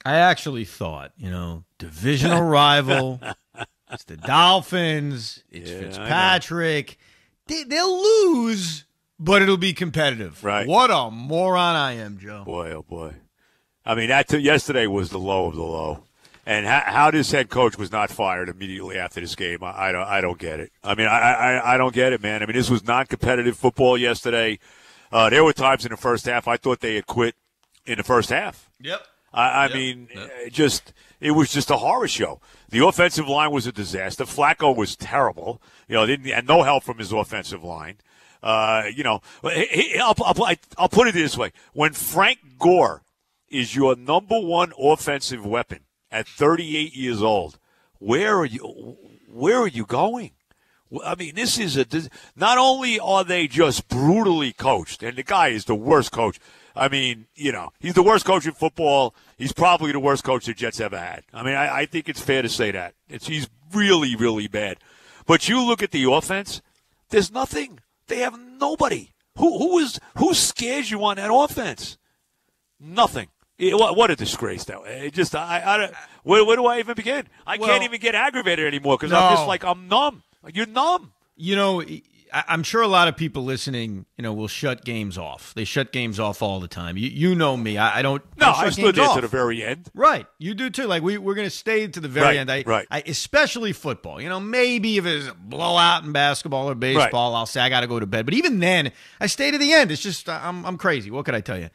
I actually thought, divisional rival. It's the Dolphins. It's Fitzpatrick. They'll lose, but it'll be competitive. Right. What a moron I am, Joe. Boy, oh boy. I mean, yesterday was the low of the low. And how this head coach was not fired immediately after this game, I don't get it. I mean, I don't get it, man. I mean, this was non-competitive football yesterday. There were times in the first half I thought they had quit in the first half. Yep. I mean, it was just a horror show. The offensive line was a disaster. Flacco was terrible. And no help from his offensive line. I'll put it this way: when Frank Gore is your number one offensive weapon at 38 years old, where are you going? I mean, this is not only are they just brutally coached, and the guy is the worst coach. I mean, he's the worst coach in football. He's probably the worst coach the Jets ever had. I mean, I think it's fair to say that. He's really, really bad. But you look at the offense, there's nothing. They have nobody. Who scares you on that offense? Nothing. What a disgrace, though. Where do I even begin? I can't even get aggravated anymore because I'm numb. You're numb. I'm sure a lot of people listening, will shut games off. They shut games off all the time. You know me. I don't. No, I stood there to the very end. Right. You do too. Like we're going to stay to the very end. Right. Especially football. Maybe if it's a blowout in basketball or baseball, I'll say I got to go to bed. But even then, I stay to the end. It's just I'm crazy. What could I tell you?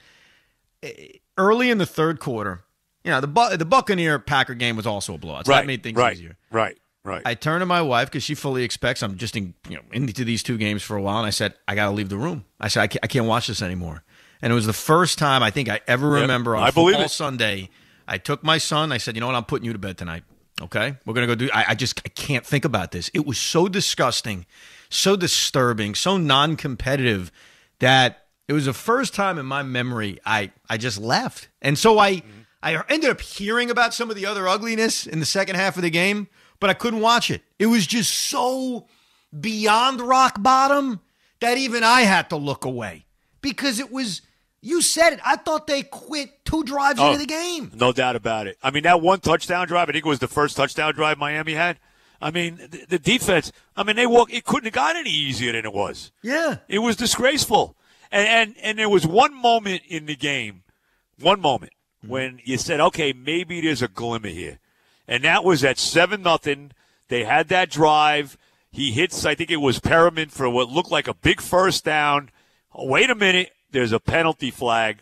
Early in the third quarter, the Buccaneer-Packer game was also a blowout. So that made things easier. Right. I turned to my wife because she fully expects I'm just into these two games for a while, and I said, I got to leave the room. I said, I can't watch this anymore. And it was the first time I think I ever remember on football Sunday, I took my son. I said, you know what, I'm putting you to bed tonight. Okay? We're going to go do – I can't think about this. It was so disgusting, so disturbing, so non-competitive that it was the first time in my memory I just left. And so I ended up hearing about some of the other ugliness in the second half of the game, but I couldn't watch it. It was just so beyond rock bottom that even I had to look away because it was, you said it, I thought they quit 2 drives into the game. No doubt about it. I mean, that one touchdown drive, I think it was the first touchdown drive Miami had. I mean, the defense, it couldn't have gotten any easier than it was. Yeah. It was disgraceful. And there was one moment in the game, when you said, okay, maybe there's a glimmer here. And that was at 7-0. They had that drive. He hits, I think it was Perriman for what looked like a big first down. Oh, wait a minute. There's a penalty flag.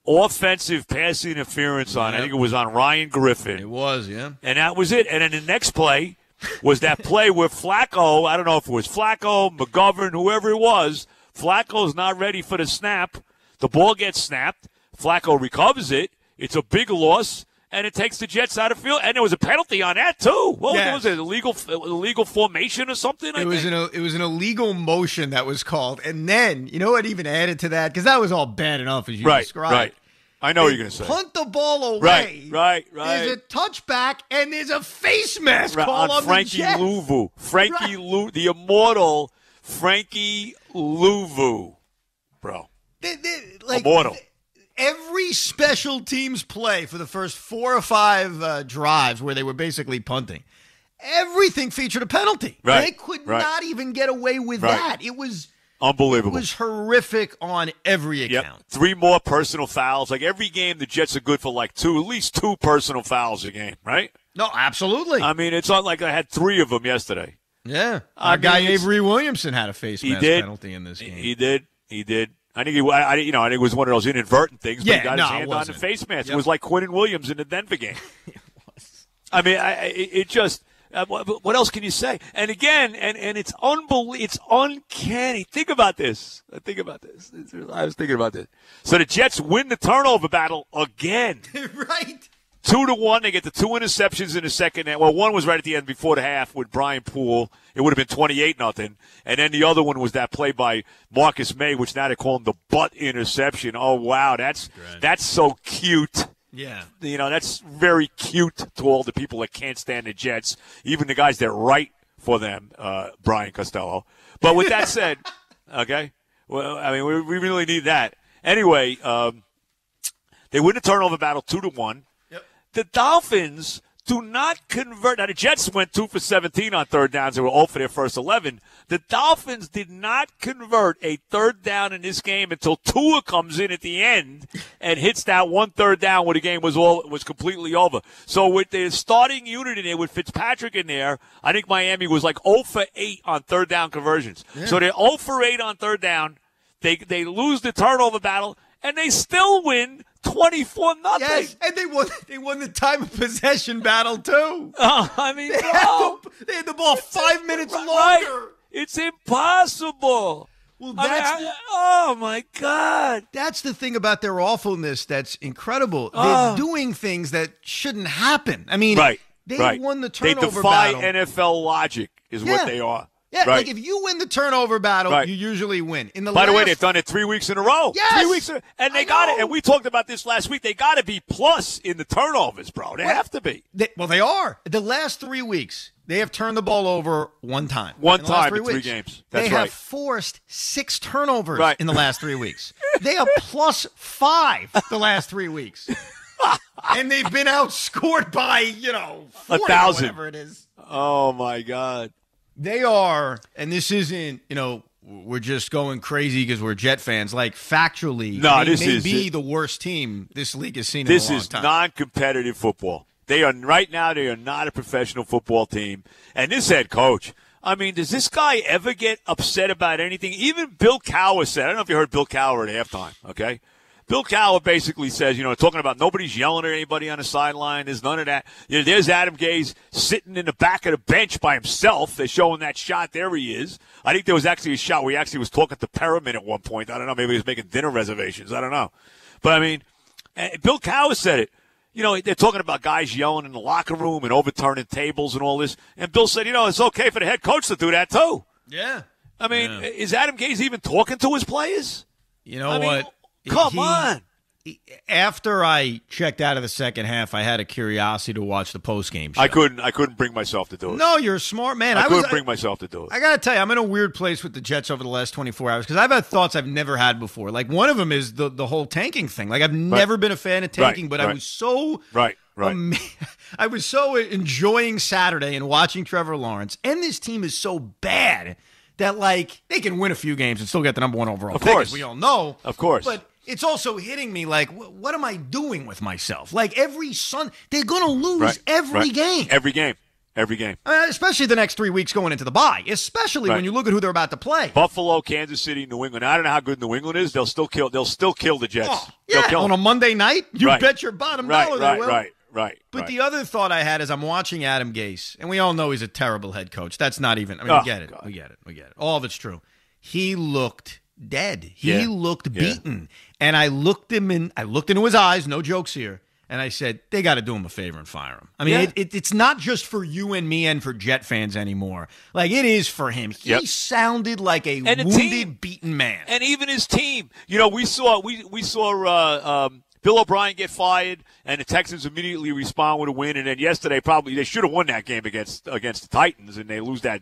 Offensive pass interference on, I think it was on Ryan Griffin. It was, yeah. And that was it. And then the next play was that play where Flacco, I don't know if it was Flacco, McGovern, whoever it was, Flacco's not ready for the snap. The ball gets snapped. Flacco recovers it. It's a big loss, and it takes the Jets out of field. And there was a penalty on that too. What was it? Illegal formation or something? It was an illegal motion that was called. And then you know what even added to that, because that was all bad enough as you described. Right. I know what you're going to say. Punt the ball away. Right. There's a touchback, and there's a face mask call on Frankie the Jets. Louvu. The immortal Frankie Louvu, bro. Immortal. Every special teams play for the first 4 or 5 drives where they were basically punting, everything featured a penalty. Right. They could not even get away with that. It was unbelievable. It was horrific on every account. 3 more personal fouls. Like every game, the Jets are good for at least 2 personal fouls a game, right? No, absolutely. I mean, it's not like I had 3 of them yesterday. Yeah. Our guy Avery Williamson had a face mask penalty in this game. He did. I think it was one of those inadvertent things, but he got his hand on the face mask. Yep. It was like Quinnen Williams in the Denver game. It was. I mean, it just what else can you say? And again, and it's it's uncanny. Think about this. I was thinking about this. So the Jets win the turnover battle again. Right. 2-1. They get the 2 interceptions in the second half. Well, one was right at the end before the half with Brian Poole. It would have been 28-0. And then the other one was that play by Marcus May, which now they call him the butt interception. Oh, wow. That's so cute. Yeah. That's very cute to all the people that can't stand the Jets, even the guys that write for them, Brian Costello. But with that said, okay, well, I mean, we really need that. Anyway, they win the turnover battle 2-1. the Dolphins do not convert. Now, the Jets went 2 for 17 on third downs. They were 0 for their first 11. The Dolphins did not convert a third down in this game until Tua comes in at the end and hits that one third down where the game was completely over. So with the starting unit in there, with Fitzpatrick in there, I think Miami was like 0 for 8 on third down conversions. Yeah. So they're 0 for 8 on third down. They lose the turnover battle, and they still win 24-0. Yes, and they won the time of possession battle too. I mean, they had the ball 5 minutes longer. Right. It's impossible. Well, oh my God. That's the thing about their awfulness that's incredible. They're doing things that shouldn't happen. I mean, they won the turnover battle. They defy NFL logic is what they are. Yeah, like if you win the turnover battle, you usually win. By the way, they've done it 3 weeks in a row. Yes! 3 weeks, and they got it. And we talked about this last week. They got to be plus in the turnovers, bro. They have to be. They are. The last 3 weeks, they have turned the ball over one time. One time in 3 games. That's right. They have forced 6 turnovers in the last 3 weeks. They are plus 5 the last 3 weeks. And they've been outscored by, 40, 1,000. Whatever it is. Oh, my God. They are, and this isn't, we're just going crazy because we're Jet fans. Like, factually, they may be the worst team this league has seen in a long time. This is non-competitive football. Right now, they are not a professional football team. And this head coach, I mean, does this guy ever get upset about anything? Even Bill Cowher said, I don't know if you heard Bill Cowher at halftime, okay? Bill Cowher basically says, talking about nobody's yelling at anybody on the sideline. There's none of that. There's Adam Gase sitting in the back of the bench by himself. They're showing that shot. There he is. I think there was actually a shot where he actually was talking to Perriman at one point. I don't know. Maybe he was making dinner reservations. I don't know. But, I mean, Bill Cowher said it. They're talking about guys yelling in the locker room and overturning tables and all this. And Bill said, it's okay for the head coach to do that, too. Yeah. I mean, is Adam Gase even talking to his players? You know what? Come on. After I checked out of the second half, I had a curiosity to watch the postgame show. I couldn't bring myself to do it. No, you're a smart man. I couldn't bring myself to do it. I got to tell you, I'm in a weird place with the Jets over the last 24 hours because I've had thoughts I've never had before. Like, one of them is the whole tanking thing. Like, I've never been a fan of tanking, but I was so I was so enjoying Saturday and watching Trevor Lawrence, and this team is so bad that, like, they can win a few games and still get the number one overall pick, as we all know. Of course. But it's also hitting me like, what am I doing with myself? Like, every Sunday, they're going to lose every game. Every game. Especially the next 3 weeks going into the bye, especially when you look at who they're about to play. Buffalo, Kansas City, New England. I don't know how good New England is. They'll still kill the Jets. Oh, yeah, on a Monday night? You bet your bottom dollar they will. Right. But the other thought I had is I'm watching Adam Gase, and we all know he's a terrible head coach. That's not even – I mean, we get it. All of it's true. He looked dead. He looked beaten. And I looked into his eyes, no jokes here, and I said, they got to do him a favor and fire him. I mean, it's not just for you and me and for Jet fans anymore. Like, it is for him. He sounded like a wounded, beaten man. And even his team. We saw Bill O'Brien get fired, and the Texans immediately respond with a win. And then yesterday, probably they should have won that game against the Titans, and they lose that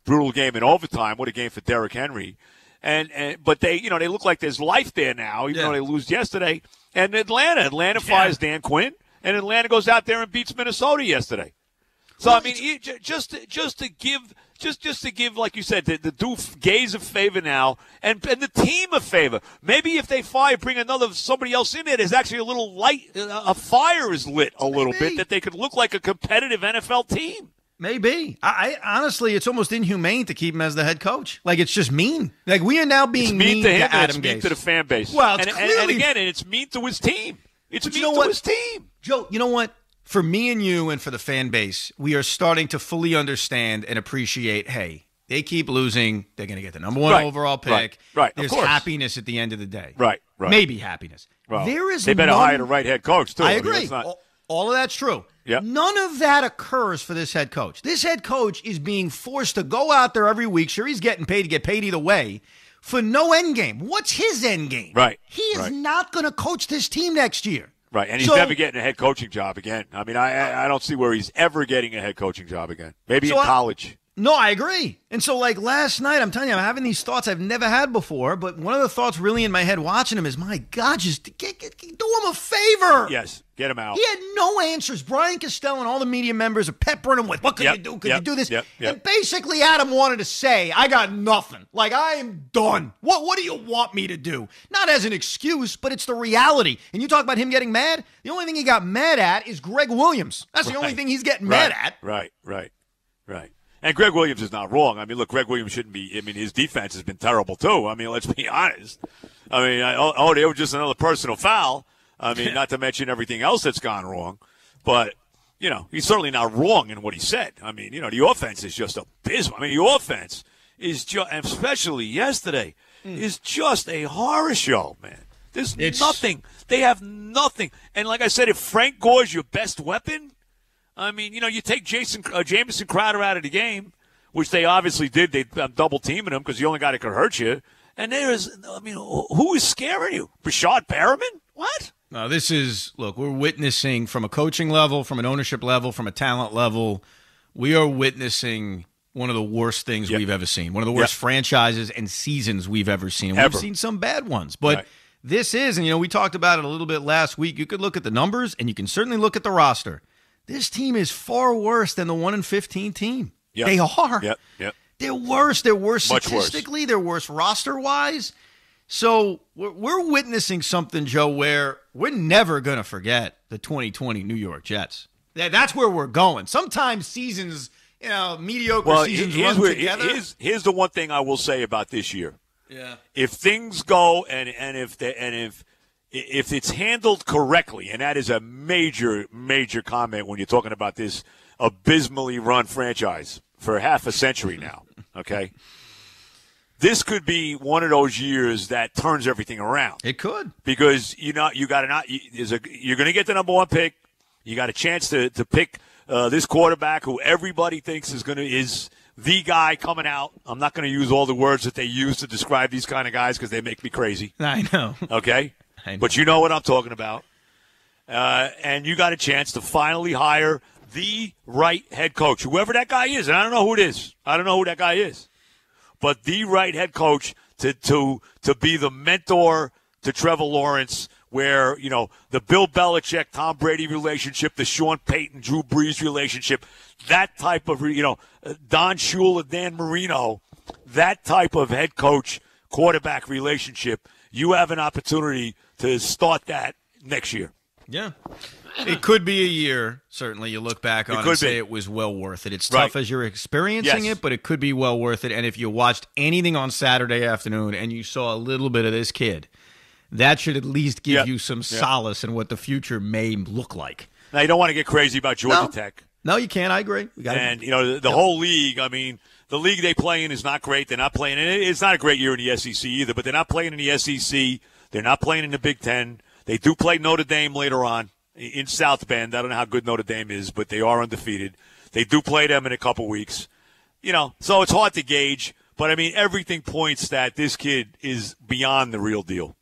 brutal game in overtime. What a game for Derrick Henry! But they they look like there's life there now, even though they lose yesterday. And Atlanta fires Dan Quinn, and Atlanta goes out there and beats Minnesota yesterday. So I mean, just to give, like you said, to do Gase a favor now, and the team a favor. Maybe if they bring somebody else in there, there's actually a little light, a fire is lit a little bit that they could look like a competitive NFL team. Maybe. I honestly, it's almost inhumane to keep him as the head coach. Like, it's just mean. Like, we are now being mean to him, Adam Gase. It's mean to the fan base. Well, and it's mean to his team. It's mean to his team. Joe, you know what? For me and you and for the fan base, we are starting to fully understand and appreciate, hey, they keep losing. They're going to get the number one overall pick. Right. There's happiness at the end of the day. Right. Maybe happiness. Well, they better hire the right head coach, too. I agree. All of that's true. Yep. None of that occurs for this head coach. This head coach is being forced to go out there every week. Sure, he's getting paid to get paid either way for no end game. What's his end game? Right. He is not going to coach this team next year. Right, and he's never getting a head coaching job again. I mean, I don't see where he's ever getting a head coaching job again. Maybe in college. No, I agree. And so, like, last night, I'm telling you, I'm having these thoughts I've never had before, but one of the thoughts really in my head watching him is, my God, just do him a favor. Yes, get him out. He had no answers. Brian Costello and all the media members are peppering him with, what could you do? Could you do this? And basically, Adam wanted to say, I got nothing. Like, I am done. What do you want me to do? Not as an excuse, but it's the reality. And you talk about him getting mad? The only thing he got mad at is Greg Williams. That's the only thing he's getting mad at. Right. And Greg Williams is not wrong. I mean, look, Greg Williams shouldn't be. I mean, his defense has been terrible, too. I mean, let's be honest. I mean, they were just another personal foul. I mean, not to mention everything else that's gone wrong. But, you know, he's certainly not wrong in what he said. I mean, you know, the offense is just abysmal. I mean, the offense is just, especially yesterday, is just a horror show, man. There's nothing. They have nothing. And like I said, if Frank Gore's your best weapon, I mean, you know, you take Jamison Crowder out of the game, which they obviously did. They double-teaming him because the only guy that could hurt you. And who is scaring you? Rashad Perriman? What? No, we're witnessing from a coaching level, from an ownership level, from a talent level, we are witnessing one of the worst things we've ever seen. One of the worst franchises and seasons we've ever seen. We've seen some bad ones, but this is, and you know, we talked about it a little bit last week. You could look at the numbers, and you can certainly look at the roster. This team is far worse than the 1-15 team. Yep. They are. Yep. They're worse. They're worse Much statistically. Worse. They're worse roster-wise. So we're witnessing something, Joe, where we're never going to forget the 2020 New York Jets. That's where we're going. Sometimes seasons, you know, mediocre seasons run together. Here's the one thing I will say about this year. Yeah. If things go and if it's handled correctly, and that is a major comment when you're talking about this abysmally run franchise for half a century now, okay? This could be one of those years that turns everything around. It could. Because you're going to get the number one pick. You got a chance to pick this quarterback who everybody thinks is the guy coming out. I'm not going to use all the words that they use to describe these kind of guys because they make me crazy. I know. Okay? But you know what I'm talking about. And you got a chance to finally hire the right head coach, whoever that guy is. And I don't know who it is. I don't know who that guy is. But the right head coach to be the mentor to Trevor Lawrence, where, you know, the Bill Belichick, Tom Brady relationship, the Sean Payton, Drew Brees relationship, that type of, you know, Don Shula, Dan Marino, that type of head coach quarterback relationship, you have an opportunity to start that next year. Yeah. It could be a year, certainly. You look back on it and say it was well worth it. It's tough as you're experiencing it, but it could be well worth it. And if you watched anything on Saturday afternoon and you saw a little bit of this kid, that should at least give you some solace in what the future may look like. Now, you don't want to get crazy about Georgia Tech. No, you can't. I agree. And, you know, the whole league, I mean, the league they play in is not great. They're not playing. And it's not a great year in the SEC either, but they're not playing in the SEC. They're not playing in the Big Ten. They do play Notre Dame later on in South Bend. I don't know how good Notre Dame is, but they are undefeated. They do play them in a couple weeks. You know, so it's hard to gauge. But, I mean, everything points that this kid is beyond the real deal.